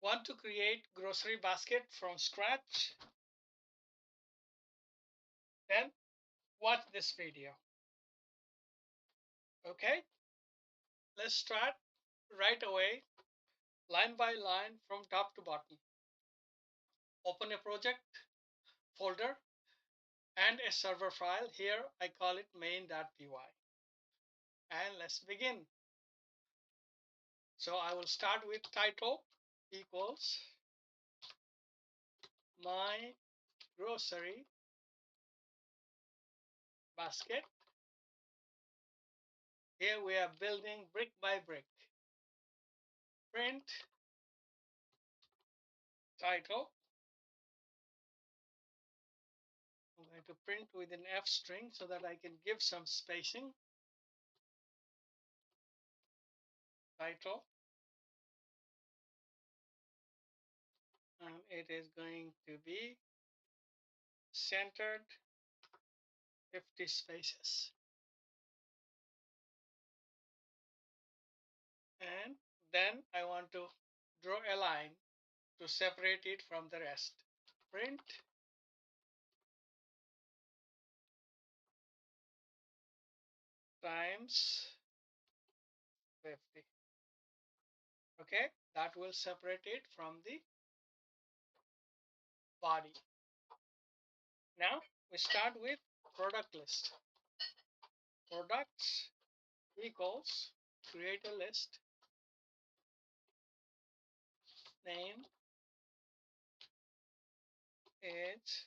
Want to create grocery basket from scratch? Then watch this video. Okay, let's start right away, line by line from top to bottom. Open a project folder and a server file. Here I call it main.py. And let's begin. So I will start with title equals my grocery basket. Here we are building brick by brick. Print title. I'm going to print with an F string so that I can give some spacing. Title. And it is going to be centered 50 spaces. And then I want to draw a line to separate it from the rest. Print times 50. Okay, that will separate it from the body. Now we start with product list. Products equals create a list, name is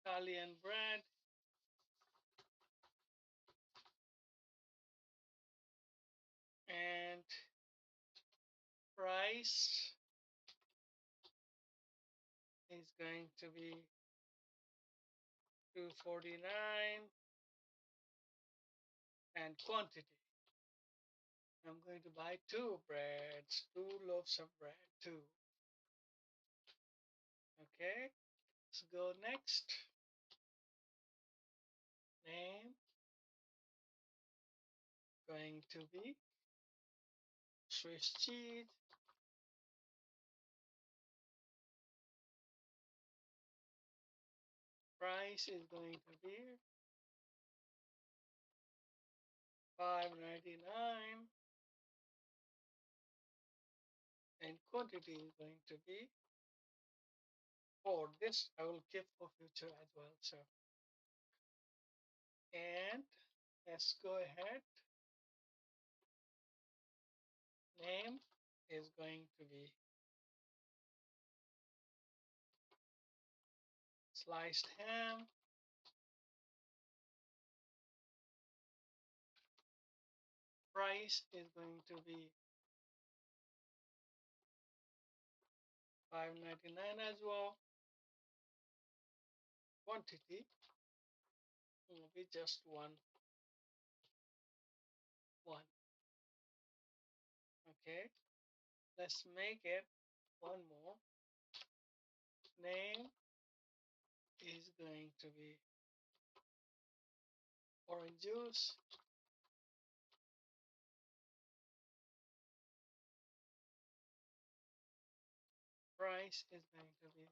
Italian bread, and price is going to be $2.49, and quantity. I'm going to buy two breads, two loaves of bread, two. Okay, let's go next. Name going to be Swiss cheese. Price is going to be $5.99, and quantity is going to be 4. This I will keep for future as well. So, and let's go ahead. Name is going to be sliced ham. Price is going to be $5.99 as well. Quantity will be just one. Okay, let's make it one more. Name is going to be orange juice. Price is going to be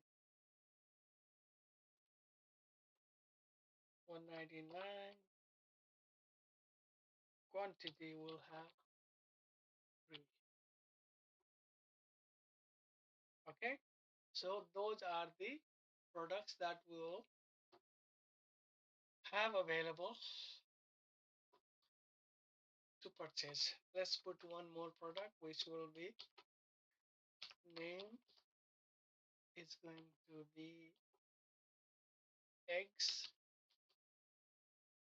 $1.99. Quantity will have 3. Okay, so those are the products that we'll have available to purchase. Let's put one more product, which will be name is going to be eggs,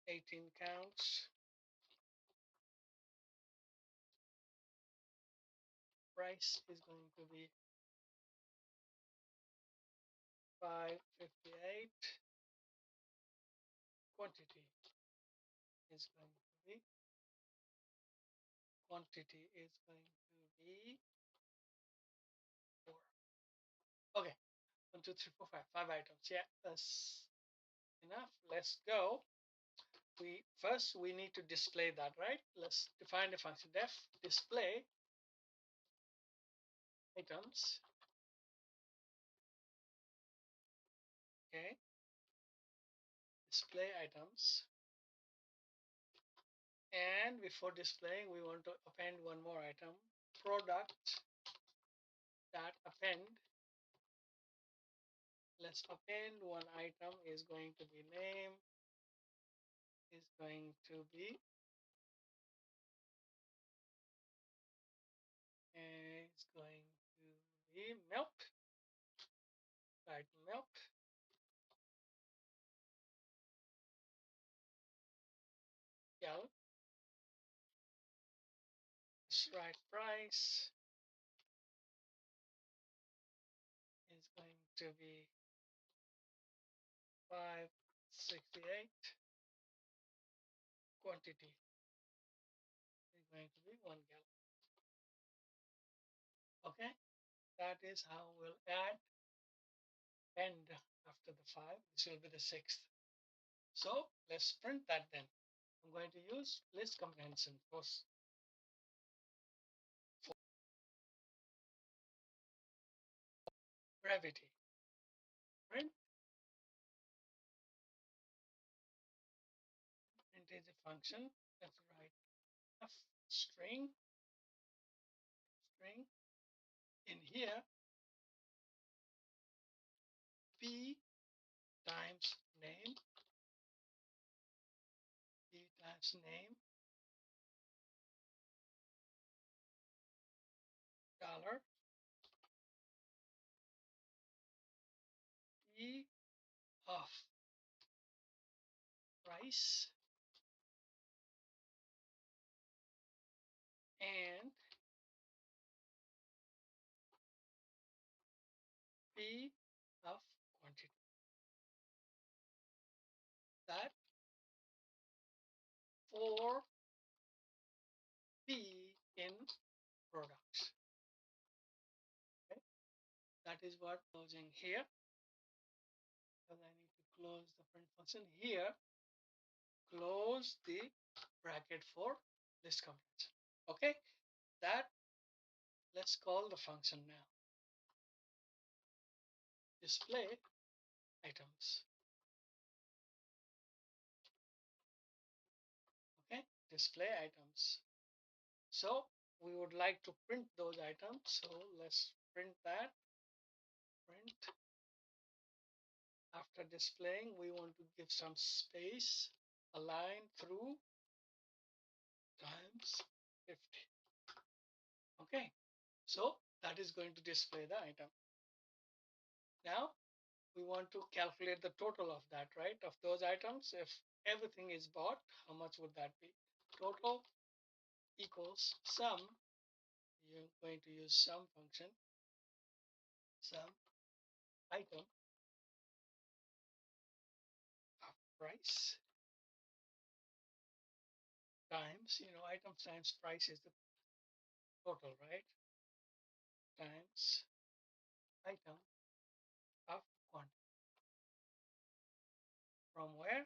18 counts. Price is going to be $5.58. Quantity is going to be 4. Okay, 1, 2, 3, 4, 5. 5 items. Yeah, that's enough. Let's go. We need to display that, right? Let's define the function def display items. Okay, display items. And before displaying, we want to append one more item, product that append. Let's append one item is going to be name, is going to be it's going to be milk, right? Milk, gallon, right? Price is going to be 568. Quantity is going to be 1 gallon. Okay, that is how we'll add and after the 5. This will be the 6th. So let's print that then. I'm going to use list comprehension for brevity. Print, print is a function. Let's write f string, string. In here, p times name, p times name, dollar, p of price, and p of quantity. That for p in products. Okay? That is what closing here. Because I need to close the print function here. Close the bracket for list comprehension. Okay, that let's call the function now. Display items. Okay, display items. So we would like to print those items. So let's print that. Print. After displaying, we want to give some space, a line through times 50. Okay, so that is going to display the item. Now we want to calculate the total of that, right? Of those items. If everything is bought, how much would that be? Total equals sum. You're going to use sum function. Sum item of price times, items times price is the total, right? Times item of quantity. From where?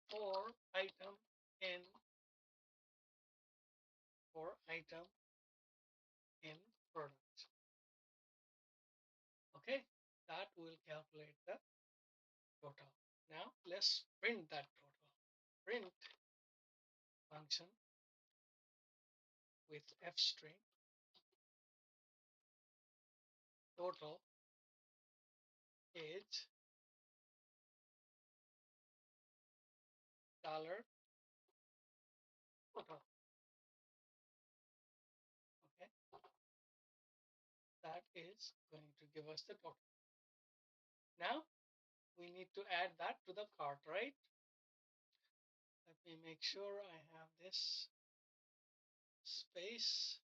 For item in, for item in product. Okay, that will calculate the total. Now let's print that total. Print function with f string total is dollar total. Okay, that is going to give us the total. Now we need to add that to the cart, right? Let me make sure I have this space.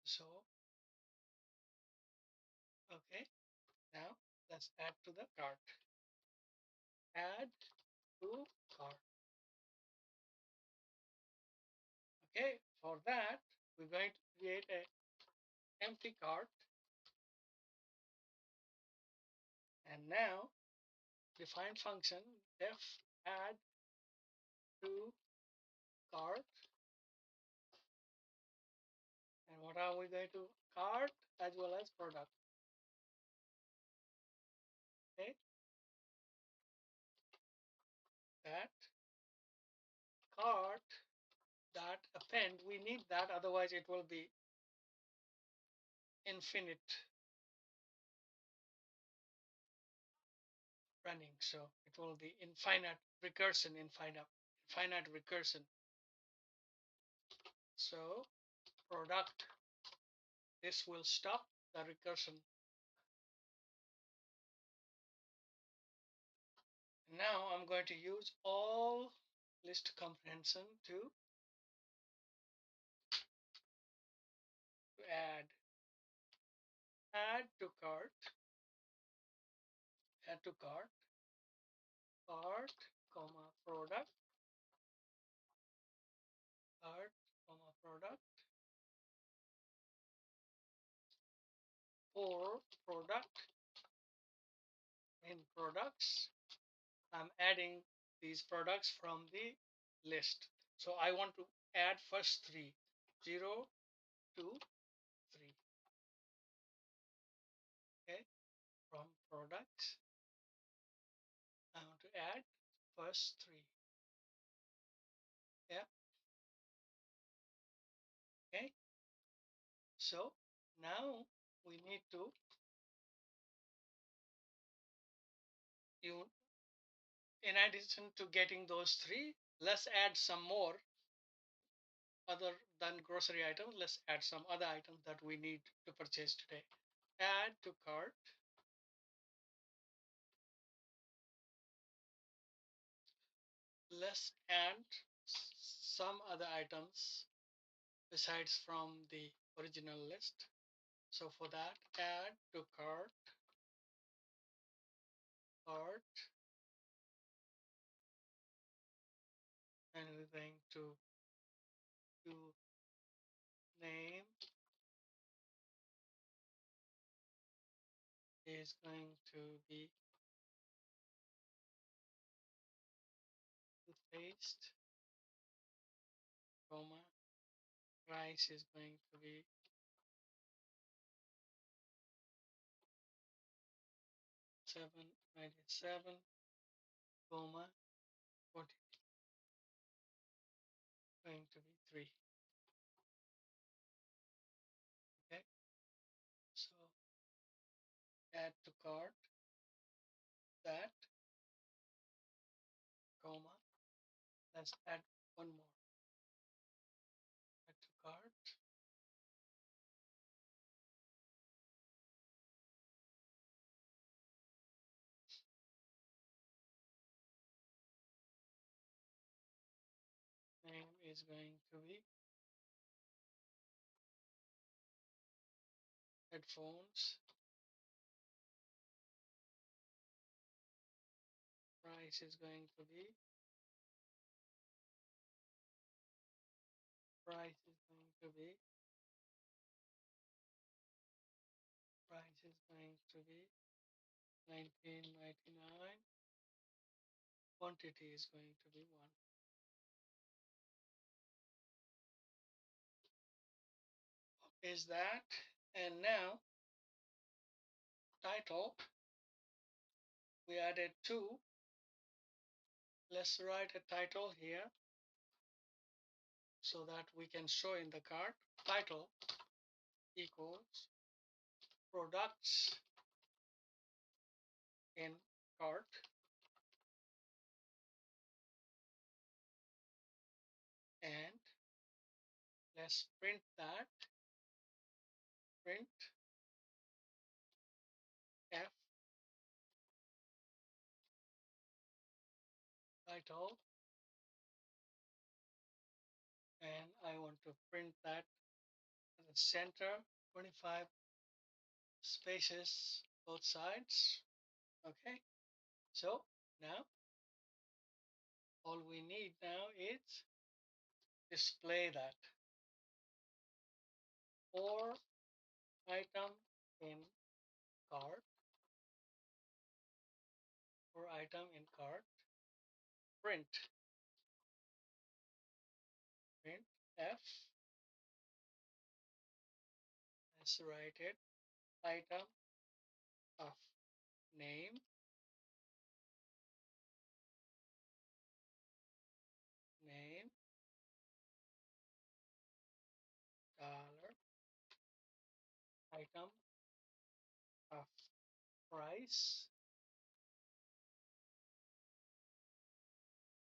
So, okay, now let's add to the cart. Add to cart. Okay, for that, we're going to create an empty cart. And now define function def add to cart. And what are we going to cart as well as product. Okay, that cart, that append, we need that, otherwise it will be infinite running. So it will be infinite recursion, infinite recursion. So product, this will stop the recursion. Now I'm going to use all list comprehension to add to cart, add to cart, cart, comma product, cart, comma product, for product. In products, I'm adding these products from the list. So I want to add first three, 0, 2, 3. Okay, from products, I want to add first three. Yeah, okay. So now we need to, you, in addition to getting those three, let's add some more other than grocery items. Let's add some other items that we need to purchase today. Add to cart. Let's add some other items besides from the original list. So for that, add to cart, cart, and we're going to do name is going to be toothpaste, comma, price is going to be 7.97, comma, what is going to be 3. Okay, so add to cart, that, comma, let's add one more. Add to cart, name is going to be headphones, price is going to be, price is going to be, price is going to be 19.99, quantity is going to be 1. Is that? And now title, we added 2. Let's write a title here so that we can show in the cart. Title equals products in cart, and let's print that, print f title, and I want to print that in the center, 25 spaces both sides. Okay, so now all we need now is display that for item in cart, for item in cart, print, print f, let's let's write it. Item of name, name, dollar, item of price,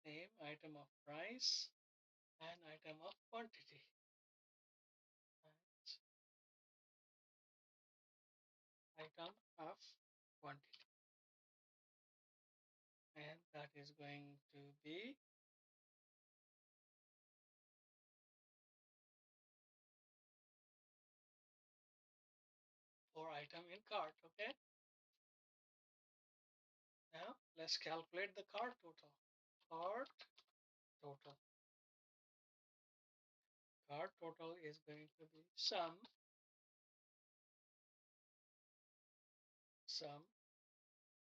name, item of price, and item of quantity. And item of quantity. And that is going to be for item in cart. Okay. Now let's calculate the cart total. Cart total. Cart total is going to be sum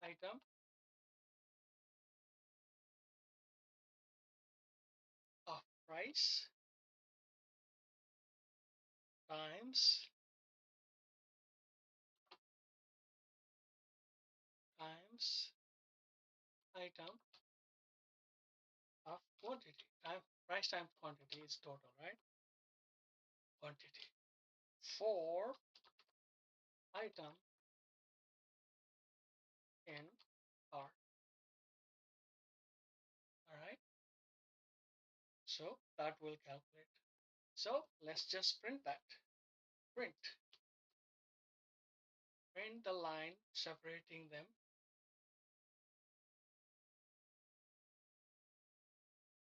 item of price times times item of quantity. Price times quantity is total, right? Quantity for item in cart. All right. So that will calculate. So let's just print that. Print. Print the line separating them.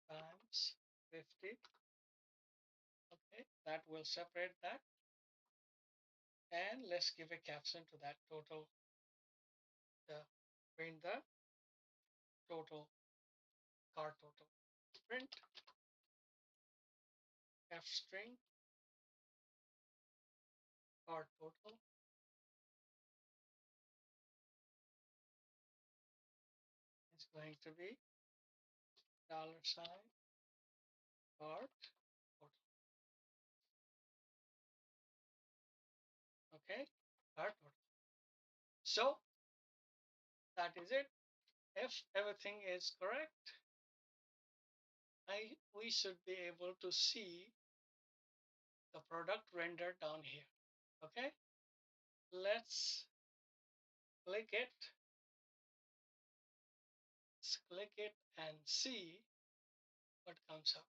Times 50. Okay, that will separate that. And let's give a caption to that total. Print the total, cart total. Print f string cart total is going to be $sign cart total. Okay, cart total. So that is it. If everything is correct, we should be able to see the product rendered down here. Okay, let's click it. Let's click it and see what comes up.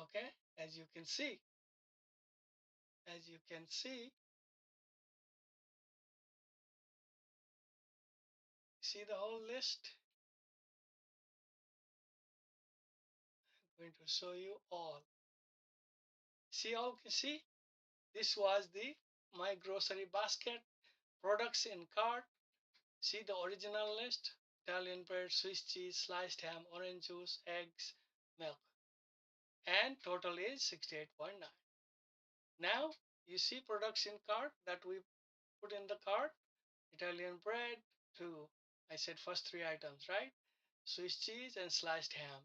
Okay, as you can see, see the whole list. I'm going to show you all. See, all can see. This was the my grocery basket products in cart. See the original list: Italian bread, Swiss cheese, sliced ham, orange juice, eggs, milk, and total is 68.9. Now you see products in cart that we put in the cart: Italian bread, two. I said first three items, right? Swiss cheese and sliced ham.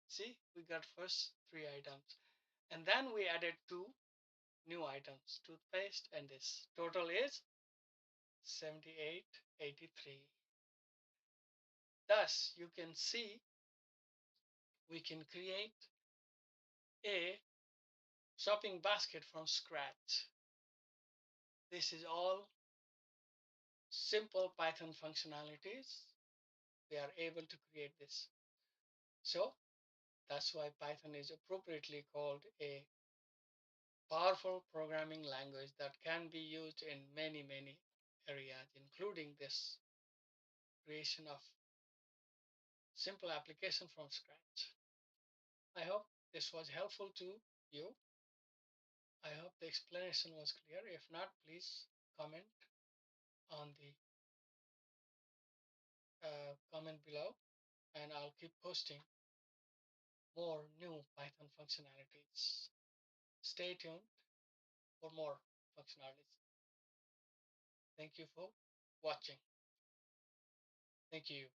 See, we got first three items, and then we added two new items: toothpaste and this. Total is 78.83. Thus, you can see we can create a shopping basket from scratch. This is all simple Python functionalities. We are able to create this. So that's why Python is appropriately called a powerful programming language that can be used in many, many areas, including this creation of simple application from scratch. I hope this was helpful to you. I hope the explanation was clear. If not, please comment on the comment below, and I'll keep posting more new Python functionalities. Stay tuned for more functionalities. Thank you for watching. Thank you.